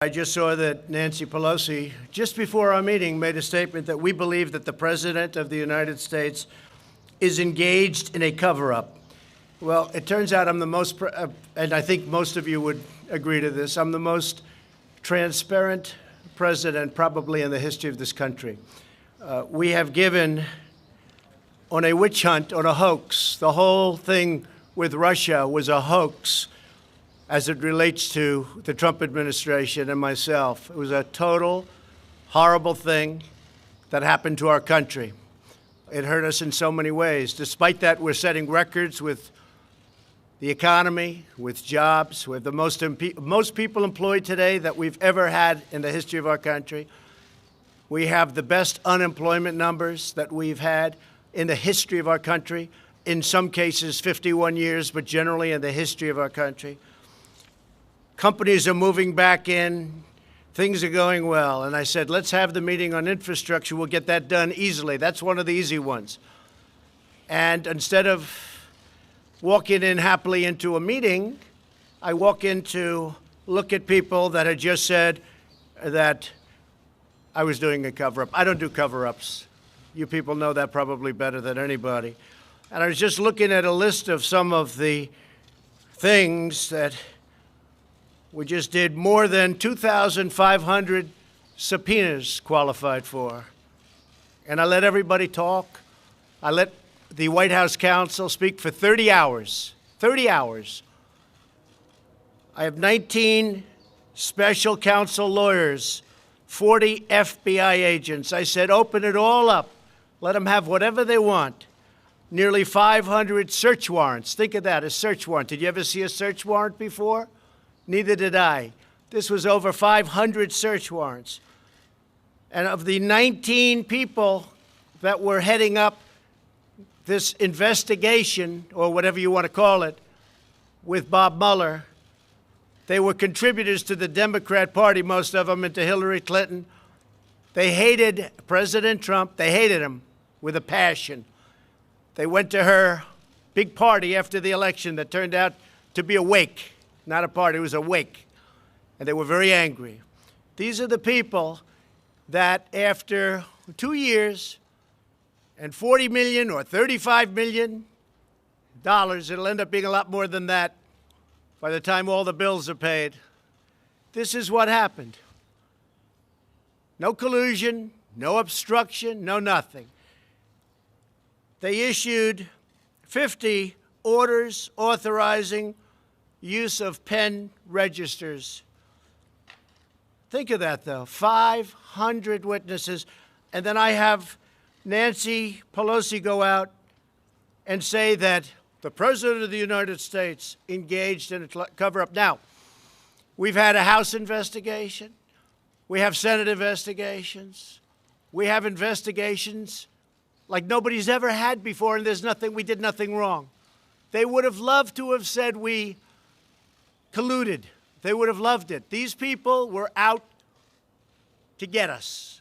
I just saw that Nancy Pelosi, just before our meeting, made a statement that we believe that the President of the United States is engaged in a cover-up. Well, it turns out I'm the most, and I think most of you would agree to this, I'm the most transparent president probably in the history of this country. We have given on a witch hunt, on a hoax. The whole thing with Russia was a hoax as it relates to the Trump administration and myself. It was a total, horrible thing that happened to our country. It hurt us in so many ways. Despite that, we're setting records with the economy, with jobs. We have the most people employed today that we've ever had in the history of our country. We have the best unemployment numbers that we've had in the history of our country. In some cases, 51 years, but generally in the history of our country. Companies are moving back in. Things are going well. And I said, let's have the meeting on infrastructure. We'll get that done easily. That's one of the easy ones. And instead of walking in happily into a meeting, I walk in to look at people that had just said that I was doing a cover-up. I don't do cover-ups. You people know that probably better than anybody. And I was just looking at a list of some of the things that we just did more than 2,500 subpoenas qualified for. And I let everybody talk. I let the White House counsel speak for 30 hours. 30 hours. I have 19 special counsel lawyers, 40 FBI agents. I said, open it all up. Let them have whatever they want. Nearly 500 search warrants. Think of that, a search warrant. Did you ever see a search warrant before? Neither did I. This was over 500 search warrants. And of the 19 people that were heading up this investigation, or whatever you want to call it, with Bob Mueller, they were contributors to the Democrat Party, most of them, and to Hillary Clinton. They hated President Trump. They hated him with a passion. They went to her big party after the election that turned out to be a wake. Not a party, it was a wake. And they were very angry. These are the people that after 2 years and $40 million or $35 million, it'll end up being a lot more than that by the time all the bills are paid. This is what happened. No collusion, no obstruction, no nothing. They issued 50 orders authorizing use of pen registers. Think of that, though. 500 witnesses. And then I have Nancy Pelosi go out and say that the President of the United States engaged in a cover-up. Now, we've had a House investigation. We have Senate investigations. We have investigations like nobody's ever had before, and we did nothing wrong. They would have loved to have said we colluded. They would have loved it. These people were out to get us.